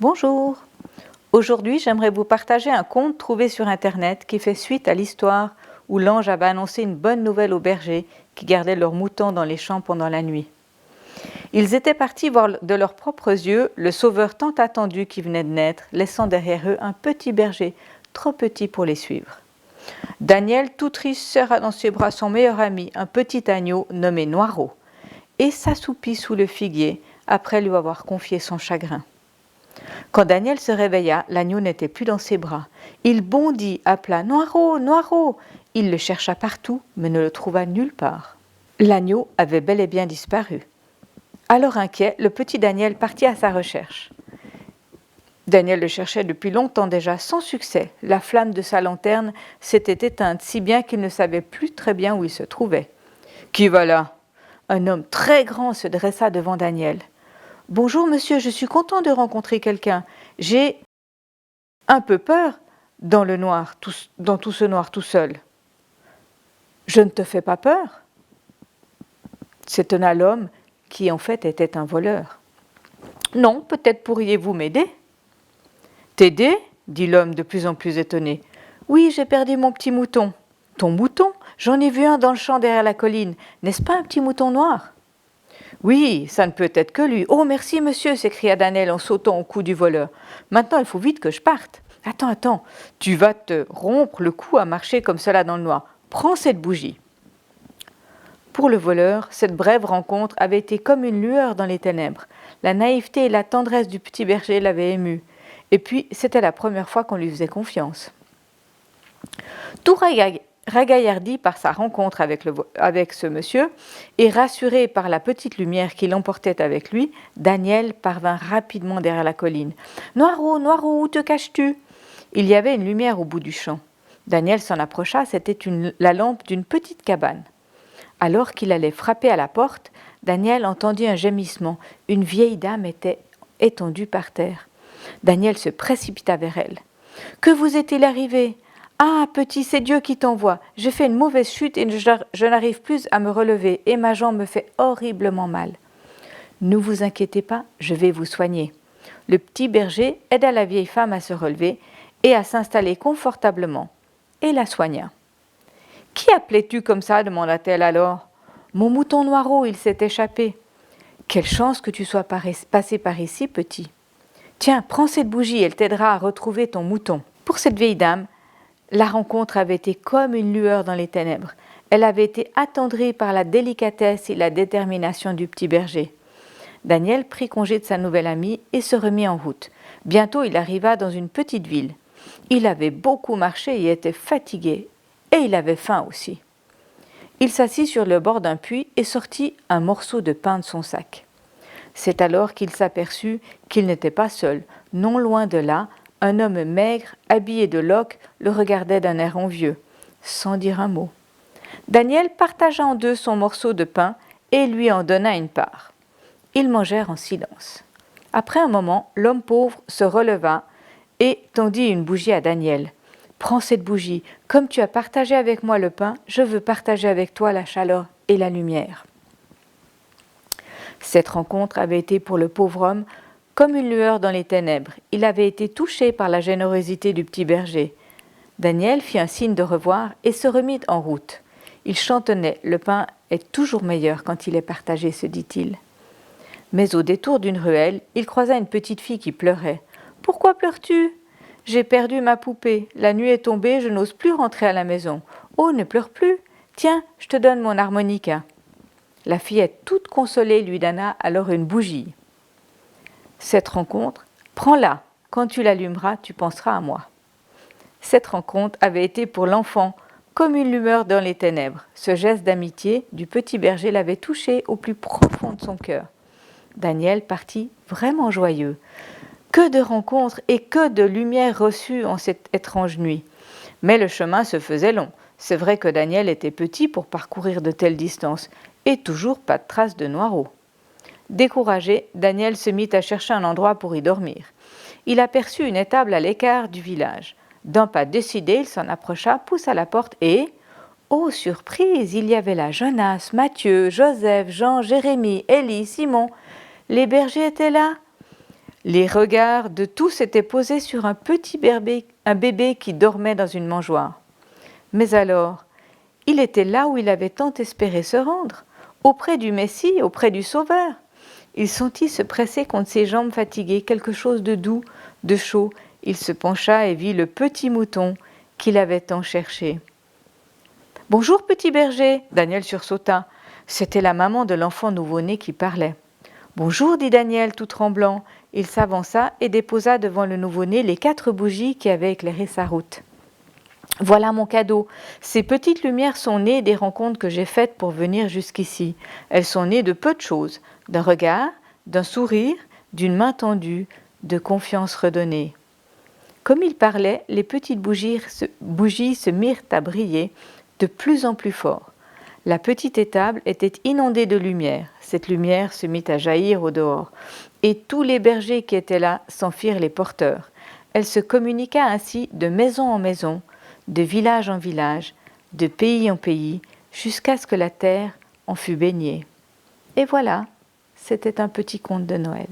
Bonjour. Aujourd'hui, j'aimerais vous partager un conte trouvé sur Internet qui fait suite à l'histoire où l'ange avait annoncé une bonne nouvelle aux bergers qui gardaient leurs moutons dans les champs pendant la nuit. Ils étaient partis voir de leurs propres yeux le sauveur tant attendu qui venait de naître, laissant derrière eux un petit berger, trop petit pour les suivre. Daniel, tout triste, serra dans ses bras son meilleur ami, un petit agneau nommé Noiraud, et s'assoupit sous le figuier après lui avoir confié son chagrin. Quand Daniel se réveilla, l'agneau n'était plus dans ses bras. Il bondit, appela « Noiraud, Noiraud !» Il le chercha partout, mais ne le trouva nulle part. L'agneau avait bel et bien disparu. Alors inquiet, le petit Daniel partit à sa recherche. Daniel le cherchait depuis longtemps déjà, sans succès. La flamme de sa lanterne s'était éteinte si bien qu'il ne savait plus très bien où il se trouvait. « Qui va là ?» Un homme très grand se dressa devant Daniel. « Bonjour monsieur, je suis content de rencontrer quelqu'un. J'ai un peu peur dans le noir, dans tout ce noir tout seul. »« Je ne te fais pas peur ?» s'étonna l'homme qui en fait était un voleur. « Non, peut-être pourriez-vous m'aider ?»« T'aider ?» dit l'homme de plus en plus étonné. « Oui, j'ai perdu mon petit mouton. »« Ton mouton ? J'en ai vu un dans le champ derrière la colline. N'est-ce pas un petit mouton noir ?»« Oui, ça ne peut être que lui. »« Oh, merci, monsieur !» s'écria Daniel en sautant au cou du voleur. « Maintenant, il faut vite que je parte. »« Attends, tu vas te rompre le cou à marcher comme cela dans le noir. Prends cette bougie. » Pour le voleur, cette brève rencontre avait été comme une lueur dans les ténèbres. La naïveté et la tendresse du petit berger l'avaient ému. Et puis, c'était la première fois qu'on lui faisait confiance. Tout ragaillardi par sa rencontre avec ce monsieur et rassuré par la petite lumière qui l'emportait avec lui, Daniel parvint rapidement derrière la colline. « Noiraud, Noiraud, où te caches-tu » Il y avait une lumière au bout du champ. Daniel s'en approcha, c'était la lampe d'une petite cabane. Alors qu'il allait frapper à la porte, Daniel entendit un gémissement. Une vieille dame était étendue par terre. Daniel se précipita vers elle. « Que vous est-il arrivé ? Ah, petit, c'est Dieu qui t'envoie. J'ai fait une mauvaise chute et je n'arrive plus à me relever et ma jambe me fait horriblement mal. »« Ne vous inquiétez pas, je vais vous soigner. » Le petit berger aida la vieille femme à se relever et à s'installer confortablement et la soigna. « Qui appelais-tu comme ça ?» demanda-t-elle alors. « Mon mouton Noiraud, il s'est échappé. »« Quelle chance que tu sois passé par ici, petit. Tiens, prends cette bougie, elle t'aidera à retrouver ton mouton. » Pour cette vieille dame, la rencontre avait été comme une lueur dans les ténèbres. Elle avait été attendrie par la délicatesse et la détermination du petit berger. Daniel prit congé de sa nouvelle amie et se remit en route. Bientôt, il arriva dans une petite ville. Il avait beaucoup marché et était fatigué. Et il avait faim aussi. Il s'assit sur le bord d'un puits et sortit un morceau de pain de son sac. C'est alors qu'il s'aperçut qu'il n'était pas seul. Non loin de là, un homme maigre, habillé de loques, le regardait d'un air envieux, sans dire un mot. Daniel partagea en deux son morceau de pain et lui en donna une part. Ils mangèrent en silence. Après un moment, l'homme pauvre se releva et tendit une bougie à Daniel. « Prends cette bougie. Comme tu as partagé avec moi le pain, je veux partager avec toi la chaleur et la lumière. » Cette rencontre avait été pour le pauvre homme comme une lueur dans les ténèbres. Il avait été touché par la générosité du petit berger. Daniel fit un signe de revoir et se remit en route. Il chantonnait « Le pain est toujours meilleur quand il est partagé », se dit-il. Mais au détour d'une ruelle, il croisa une petite fille qui pleurait. « Pourquoi pleures-tu ? » « J'ai perdu ma poupée. La nuit est tombée, je n'ose plus rentrer à la maison. »« Oh, ne pleure plus. Tiens, je te donne mon harmonica. » La fillette, toute consolée, lui donna alors une bougie. Cette rencontre, prends-la. Quand tu l'allumeras, tu penseras à moi. Cette rencontre avait été pour l'enfant comme une lueur dans les ténèbres. Ce geste d'amitié du petit berger l'avait touché au plus profond de son cœur. Daniel partit vraiment joyeux. Que de rencontres et que de lumière reçue en cette étrange nuit. Mais le chemin se faisait long. C'est vrai que Daniel était petit pour parcourir de telles distances, et toujours pas de traces de Noiraud. Découragé, Daniel se mit à chercher un endroit pour y dormir. Il aperçut une étable à l'écart du village. D'un pas décidé, il s'en approcha, poussa la porte et... Oh, surprise, il y avait là Jonas, Matthieu, Joseph, Jean, Jérémie, Élie, Simon. Les bergers étaient là. Les regards de tous étaient posés sur un petit bébé qui dormait dans une mangeoire. Mais alors, il était là où il avait tant espéré se rendre, auprès du Messie, auprès du Sauveur. Il sentit se presser contre ses jambes fatiguées quelque chose de doux, de chaud. Il se pencha et vit le petit mouton qu'il avait tant cherché. « Bonjour, petit berger !» Daniel sursauta. C'était la maman de l'enfant nouveau-né qui parlait. « Bonjour !» dit Daniel, tout tremblant. Il s'avança et déposa devant le nouveau-né les 4 bougies qui avaient éclairé sa route. « Voilà mon cadeau. Ces petites lumières sont nées des rencontres que j'ai faites pour venir jusqu'ici. Elles sont nées de peu de choses, d'un regard, d'un sourire, d'une main tendue, de confiance redonnée. » Comme il parlait, les petites bougies se mirent à briller de plus en plus fort. La petite étable était inondée de lumière. Cette lumière se mit à jaillir au dehors. Et tous les bergers qui étaient là s'en firent les porteurs. Elle se communiqua ainsi de maison en maison, de village en village, de pays en pays, jusqu'à ce que la terre en fût baignée. Et voilà, c'était un petit conte de Noël.